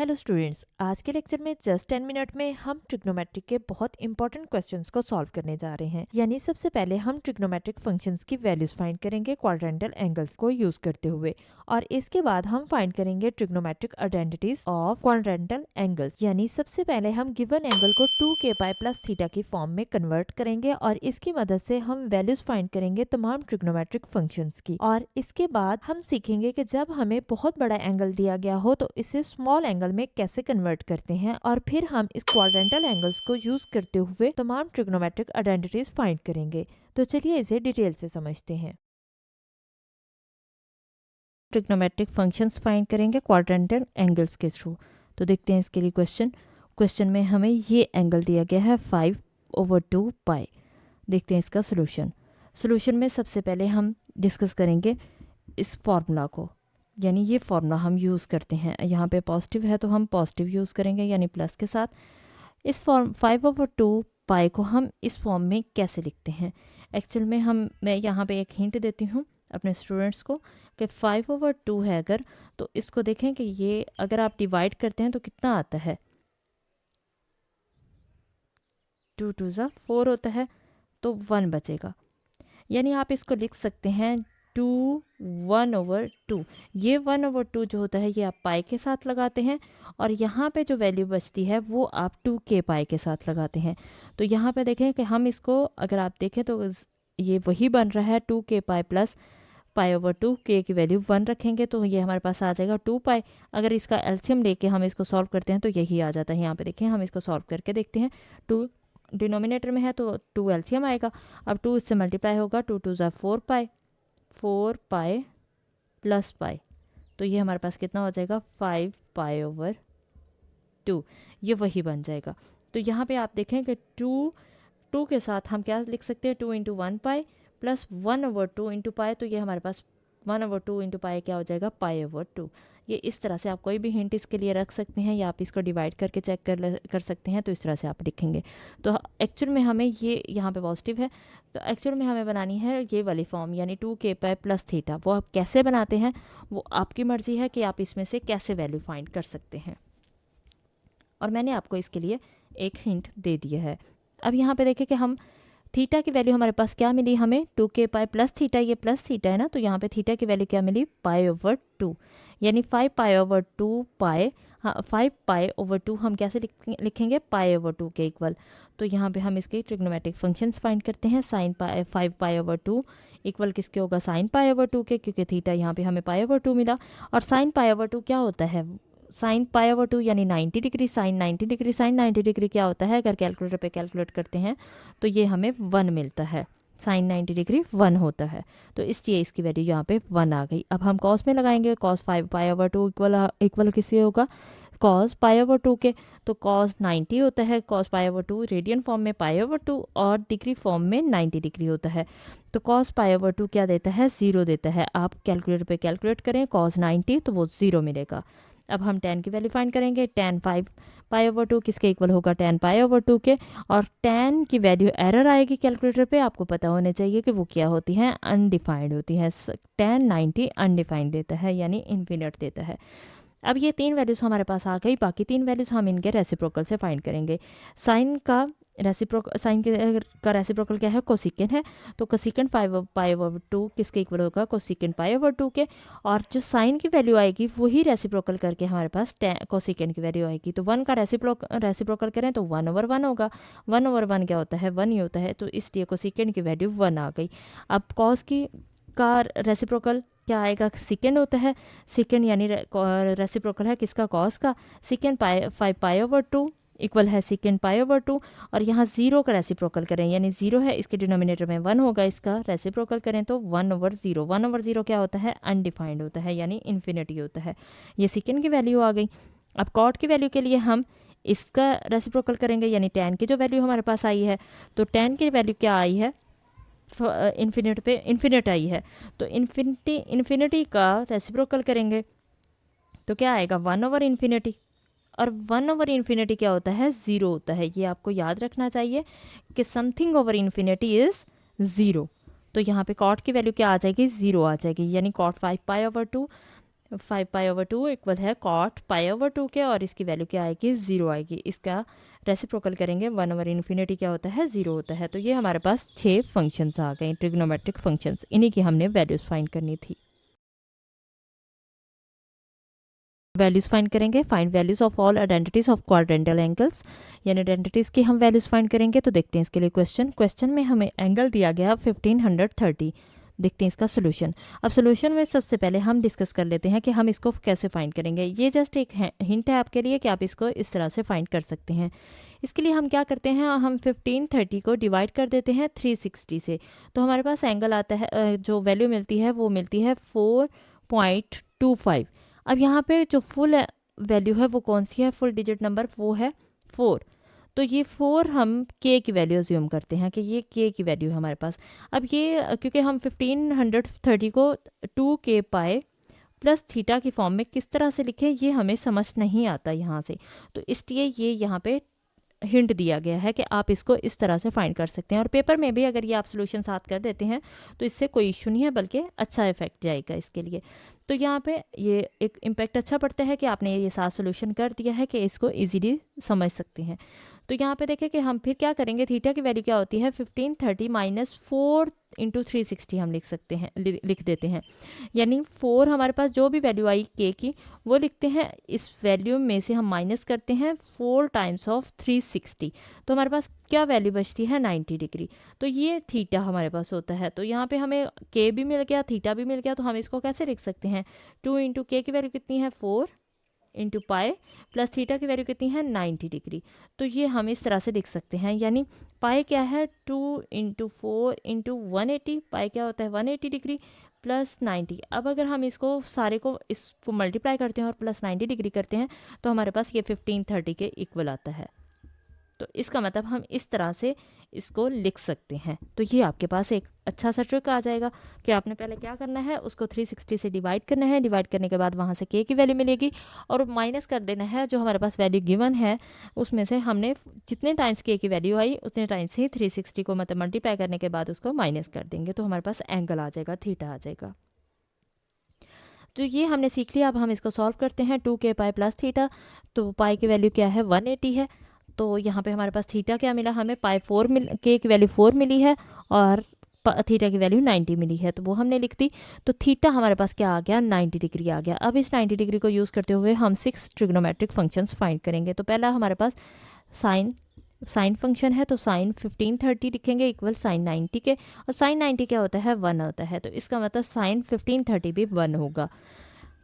Hello students, आज के lecture में जस्ट 10 मिनट में हम ट्रिग्नोमेट्रिक के बहुत इंपॉर्टेंट क्वेश्चंस को सॉल्व करने जा रहे हैं। यानी सबसे पहले हम ट्रिग्नोमेट्रिक फंक्शंस की वैल्यूज फाइंड करेंगे क्वाड्रेंटल एंगल्स को यूज करते हुए, और इसके बाद हम फाइंड करेंगे trigonometric identities of quadrantal angles. यानी सबसे पहले हम गिवन एंगल को 2k पाई प्लस थीटा की फॉर्म में कन्वर्ट करेंगे और इसकी मदद से हम वैल्यूज फाइंड करेंगे तमाम ट्रिग्नोमेट्रिक फंक्शंस की। और इसके बाद हम सीखेंगे कि जब हमें बहुत बड़ा एंगल दिया गया हो तो इसे स्मॉल एंगल में कैसे कन्वर्ट करते हैं, और फिर हम इस क्वाड्रेंटल एंगल्स को यूज करते हुए तमाम ट्रिग्नोमेट्रिक आइडेंटिटीज फाइंड करेंगे। तो चलिए इसे डिटेल से समझते हैं। ट्रिग्नोमेट्रिक फंक्शंस फाइंड करेंगे क्वाड्रेंटल एंगल्स के थ्रू। तो देखते हैं इसके लिए क्वेश्चन में हमें ये एंगल दिया गया है 5/2 पाई। देखते हैं इसका सोल्यूशन में सबसे पहले हम डिस्कस करेंगे इस फॉर्मूला को। यानी ये फॉर्मूला हम यूज़ करते हैं, यहाँ पे पॉजिटिव है तो हम पॉजिटिव यूज़ करेंगे यानी प्लस के साथ। इस फॉर्म 5/2 पाई को हम इस फॉर्म में कैसे लिखते हैं? एक्चुअल में मैं यहाँ पे एक हिंट देती हूँ अपने स्टूडेंट्स को कि 5/2 है अगर, तो इसको देखें कि ये अगर आप डिवाइड करते हैं तो कितना आता है, 2 2 ज़ा 4 होता है, तो 1 बचेगा। यानी आप इसको लिख सकते हैं 1/2। ये 1/2 जो होता है ये आप पाई के साथ लगाते हैं, और यहाँ पे जो वैल्यू बचती है वो आप 2k पाई के साथ लगाते हैं। तो यहाँ पे देखें कि हम इसको अगर आप देखें तो ये वही बन रहा है 2k पाई प्लस पाई/2। k की वैल्यू 1 रखेंगे तो ये हमारे पास आ जाएगा 2 पाई। अगर इसका एलसीएम लेके हम इसको सॉल्व करते हैं तो यही आ जाता है। यहाँ पे देखें, हम इसको सॉल्व करके देखते हैं। 2 डिनोमिनेटर में है तो 2 एलसीएम आएगा। अब 2 इससे मल्टीप्लाई होगा, 2 2 ज़ा 4 पाई प्लस पाई, तो ये हमारे पास कितना हो जाएगा 5 पाई/2। ये वही बन जाएगा। तो यहाँ पे आप देखें कि 2 के साथ हम क्या लिख सकते हैं, 2 × 1 पाई प्लस 1/2 इंटू पाई, तो ये हमारे पास 1/2 इंटू पाई क्या हो जाएगा पाई/2। ये इस तरह से आप कोई भी हिंट इसके लिए रख सकते हैं, या आप इसको डिवाइड करके चेक कर सकते हैं। तो इस तरह से आप लिखेंगे। तो एक्चुअल में हमें ये यहाँ पे पॉजिटिव है, तो एक्चुअल में हमें बनानी है ये वाली फॉर्म, यानी 2k पाई प्लस थीटा। वो आप कैसे बनाते हैं वो आपकी मर्ज़ी है कि आप इसमें से कैसे वैल्यू फाइंड कर सकते हैं, और मैंने आपको इसके लिए एक हिंट दे दिया है। अब यहाँ पे देखें कि हम थीटा की वैल्यू हमारे पास क्या मिली, हमें 2k पाई प्लस थीटा, ये प्लस थीटा है ना, तो यहाँ पे थीटा की वैल्यू क्या मिली पाई/2, यानी 5 पाई/2 पाई। हाँ, 5 पाई/2 हम कैसे लिखेंगे पाई/2 के इक्वल। तो यहाँ पे हम इसके ट्रिग्नोमेट्रिक फंक्शंस फाइंड करते हैं। साइन पाई 5 पाई/2 इक्वल किसके होगा साइन पाई/2 के, क्योंकि थीटा यहाँ पे हमें पाई/2 मिला। और साइन पाई/2 क्या होता है, साइन पाई/2 यानी 90 degree, sine 90 degree, sine 90 degree क्या होता है, अगर कैलकुलेटर पे कैलकुलेट करते हैं तो ये हमें 1 मिलता है। साइन 90 डिग्री 1 होता है, तो इसलिए इसकी वैल्यू यहाँ पे 1 आ गई। अब हम कॉस में लगाएंगे, कॉस 5 पाई/2 इक्वल किससे होगा कॉस पाई/2 के, तो कॉस 90 होता है, कॉस पाई/2 रेडियन फॉर्म में पाई/2 और डिग्री फॉर्म में 90 डिग्री होता है। तो कॉस पाई/2 क्या देता है 0 देता है। आप कैलकुलेटर पे कैलकुलेट करें कॉस 90 तो वो 0 मिलेगा। अब हम tan की वैल्यू फाइंड करेंगे। tan 5 पाई/2 किसके इक्वल होगा tan पाई/2 के, और tan की वैल्यू एरर आएगी कैलकुलेटर पे, आपको पता होना चाहिए कि वो क्या होती है, अनडिफाइंड होती है। tan 90 अनडिफाइंड देता है, यानी इन्फिनिट देता है। अब ये 3 वैल्यूज़ हमारे पास आ गई, बाकी 3 वैल्यूज़ हम इनके रेसिप्रोकल से फाइंड करेंगे। साइन का रेसिप्रोकल क्या है, कोसिकेंट है, तो कोसिकेंट 5 पाई/2 किसके इक्वल होगा कोसिकेंट पाई/2 के, और जो साइन की वैल्यू आएगी वही रेसिप्रोकल करके हमारे पास कोसिकेंट की वैल्यू आएगी। तो 1 का रेसिप्रोकल करें तो 1/1 होगा। 1/1 क्या होता है 1 ही होता है, तो इसलिए कोसिकेंट की वैल्यू 1 आ गई। अब कॉस का रेसिप्रोकल क्या आएगा, सेकेंड होता है। सेकेंड यानी रेसिप्रोकल है किसका कॉस का, सेकेंड 5 पाई/2 इक्वल है सेकेंड पाई/2, और यहाँ 0 का रेसिप्रोकल करें, यानी 0 है इसके डिनोमिनेटर में 1 होगा, इसका रेसिप्रोकल करें तो 1/0। 1/0 क्या होता है अनडिफाइंड होता है, यानी इन्फिनिटी होता है। ये सेकेंड की वैल्यू आ गई। अब कॉट की वैल्यू के लिए हम इसका रेसिप्रोकल करेंगे, यानी tan की जो वैल्यू हमारे पास आई है, तो tan की वैल्यू क्या आई है इन्फिनिट पे इन्फिनिट आई है, तो इन्फिनिटी का रेसिप्रोकल करेंगे तो क्या आएगा 1/∞। और 1/∞ क्या होता है 0 होता है। ये आपको याद रखना चाहिए कि समथिंग ओवर इन्फिनिटी इज़ 0। तो यहाँ पे कॉट की वैल्यू क्या आ जाएगी 0 आ जाएगी, यानी कॉट 5 पाई/2 5 पाई ओवर 2 इक्वल है कॉट पाई ओवर 2 के, और इसकी वैल्यू क्या आएगी, 0 आएगी। इसका रेसिप्रोकल करेंगे 1 ओवर इन्फिनिटी क्या होता है, 0 होता है। तो ये हमारे पास 6 फंक्शंस आ गए ट्रिग्नोमेट्रिक फंक्शंस, इन्हीं की हमने वैल्यूज़ फाइंड करनी थी। वैल्यूज़ फाइंड करेंगे, find values of all identities of quadrantal angles, यानी आइडेंटिटीज़ की हम वैल्यूज़ फाइंड करेंगे। तो देखते हैं इसके लिए क्वेश्चन में हमें एंगल दिया गया 1530। देखते हैं इसका सोल्यूशन। अब सोल्यूशन में सबसे पहले हम डिस्कस कर लेते हैं कि हम इसको कैसे फाइंड करेंगे। ये जस्ट एक हिंट है आपके लिए कि आप इसको इस तरह से फाइंड कर सकते हैं। इसके लिए हम क्या करते हैं, हम 1530 को डिवाइड कर देते हैं 360 से, तो हमारे पास एंगल आता है, जो वैल्यू मिलती है वो मिलती है 4.25। अब यहाँ पे जो फुल वैल्यू है वो कौन सी है, फुल डिजिट नंबर वो है 4। तो ये 4 हम k की वैल्यू अज्यूम करते हैं कि ये k की वैल्यू है हमारे पास। अब ये क्योंकि हम 1530 को 2k पाए प्लस थीटा की फॉर्म में किस तरह से लिखें ये हमें समझ नहीं आता यहाँ से, तो इसलिए ये यहाँ पे हिंट दिया गया है कि आप इसको इस तरह से फाइंड कर सकते हैं। और पेपर में भी अगर ये आप सोल्यूशन साथ कर देते हैं तो इससे कोई इशू नहीं है, बल्कि अच्छा इफेक्ट जाएगा इसके लिए। तो यहाँ पे ये एक इम्पैक्ट अच्छा पड़ता है कि आपने ये साथ सोल्यूशन कर दिया है कि इसको इजीली समझ सकते हैं। तो यहाँ पे देखें कि हम फिर क्या करेंगे, थीटा की वैल्यू क्या होती है 1530 माइनस 4 इंटू 360 हम लिख सकते हैं, लिख देते हैं। यानी 4 हमारे पास जो भी वैल्यू आई k की वो लिखते हैं, इस वैल्यू में से हम माइनस करते हैं 4 टाइम्स ऑफ 360, तो हमारे पास क्या वैल्यू बचती है 90 डिग्री। तो ये थीटा हमारे पास होता है। तो यहाँ पे हमें k भी मिल गया, थीटा भी मिल गया, तो हम इसको कैसे लिख सकते हैं, 2 इंटू के की वैल्यू कितनी है 4 इंटू पाई प्लस थीटा की वैल्यू कितनी है 90 डिग्री। तो ये हम इस तरह से लिख सकते हैं, यानी पाई क्या है 2 इंटू 4 इंटू 180, पाई क्या होता है 180 डिग्री प्लस 90। अब अगर हम इसको सारे को इसको मल्टीप्लाई करते हैं और प्लस 90 डिग्री करते हैं तो हमारे पास ये 1530 के इक्वल आता है। तो इसका मतलब हम इस तरह से इसको लिख सकते हैं। तो ये आपके पास एक अच्छा सा ट्रिक आ जाएगा कि आपने पहले क्या करना है, उसको 360 से डिवाइड करना है, डिवाइड करने के बाद वहाँ से k की वैल्यू मिलेगी और माइनस कर देना है जो हमारे पास वैल्यू गिवन है उसमें से हमने जितने टाइम्स k की वैल्यू आई उतने टाइम्स ही 360 को मतलब मल्टीप्लाई करने के बाद उसको माइनस कर देंगे, तो हमारे पास एंगल आ जाएगा, थीटा आ जाएगा। तो ये हमने सीख लिया। अब हम इसको सॉल्व करते हैं, 2k पाई प्लस थीटा, तो पाई की वैल्यू क्या है 180 है, तो यहाँ पे हमारे पास थीटा क्या मिला, हमें पाई 4 k की वैल्यू 4 मिली है और थीटा की वैल्यू 90 मिली है, तो वो हमने लिख दी। तो थीटा हमारे पास क्या आ गया 90 डिग्री आ गया। अब इस 90 डिग्री को यूज़ करते हुए हम 6 ट्रिग्नोमेट्रिक फंक्शंस फाइंड करेंगे। तो पहला हमारे पास साइन फंक्शन है, तो साइन 1530 लिखेंगे इक्वल साइन 90 के, और साइन 90 क्या होता है 1 होता है, तो इसका मतलब साइन 1530 भी 1 होगा।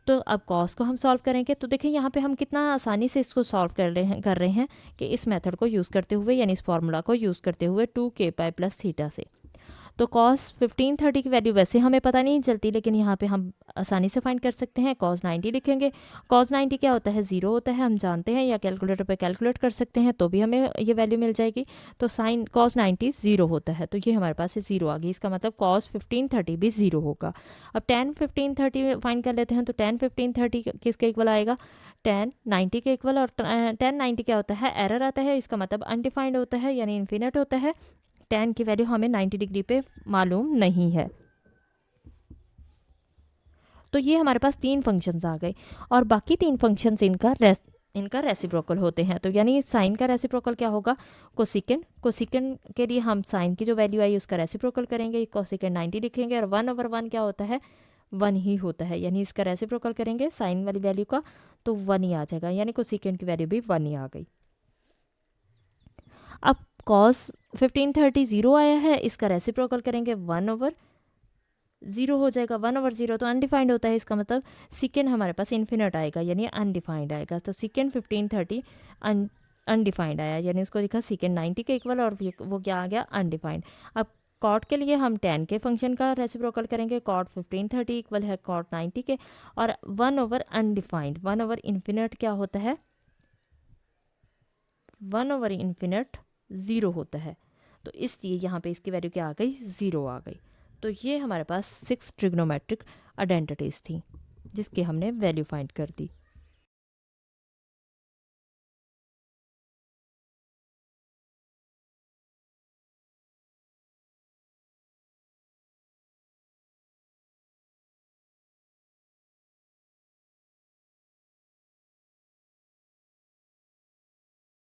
तो अब कॉस को हम सॉल्व करेंगे। तो देखिए यहाँ पे हम कितना आसानी से इसको सॉल्व कर रहे हैं कि इस मेथड को यूज़ करते हुए, यानी इस फॉर्मूला को यूज़ करते हुए 2k पाई प्लस थीटा से। तो कॉस 1530 की वैल्यू वैसे हमें पता नहीं चलती, लेकिन यहाँ पे हम आसानी से फाइंड कर सकते हैं। कॉस 90 लिखेंगे, कॉस 90 क्या होता है 0 होता है, हम जानते हैं, या कैलकुलेटर पे कैलकुलेट कर सकते हैं तो भी हमें ये वैल्यू मिल जाएगी। तो साइन कॉस 90 0 होता है, तो ये हमारे पास 0 आ गई, इसका मतलब कॉस 1530 भी 0 होगा। अब tan 1530 फाइंड कर लेते हैं, तो tan 1530 किसके इक्वल आएगा, tan 90 के इक्वल, और tan 90 क्या होता है एरर आता है, इसका मतलब अनडिफाइंड होता है यानी इन्फिनिट होता है। tan की वैल्यू हमें 90 डिग्री पे मालूम नहीं है। तो ये हमारे पास 3 फंक्शंस आ गए, और बाकी 3 फंक्शंस इनका रेसिप्रोकल होते हैं। तो यानी साइन का रेसिप्रोकल क्या होगा, कोसिकेंड के लिए हम साइन की जो वैल्यू आई उसका रेसिप्रोकल करेंगे, कोसिकेंड 90 लिखेंगे, और 1/1 क्या होता है 1 ही होता है, यानी इसका रेसिप्रोकल करेंगे साइन वाली वैल्यू का तो 1 ही आ जाएगा, यानी कोसिकेंड की वैल्यू भी 1 ही आ गई। अब कॉस 1530 0 आया है, इसका रेसिप्रोकल करेंगे 1/0 हो जाएगा। 1/0 तो अनडिफाइंड होता है, इसका मतलब सेकेंड हमारे पास इन्फिनिट आएगा यानी अनडिफाइंड आएगा। तो सेकेंड 1530 अनडिफाइंड आया, यानी उसको लिखा सेकेंड 90 के इक्वल, और वो क्या आ गया अनडिफाइंड। अब कॉट के लिए हम tan के फंक्शन का रेसिप्रोकल करेंगे, कॉट 1530 इक्वल है कॉट 90 के, और 1/अनडिफाइंड 1/इन्फिनिट क्या होता है 1/इन्फिनिट 0 होता है, तो इसलिए यहाँ पे इसकी वैल्यू क्या आ गई 0 आ गई। तो ये हमारे पास 6 ट्रिग्नोमेट्रिक आइडेंटिटीज़ थी जिसकी हमने वैल्यू फाइंड कर दी।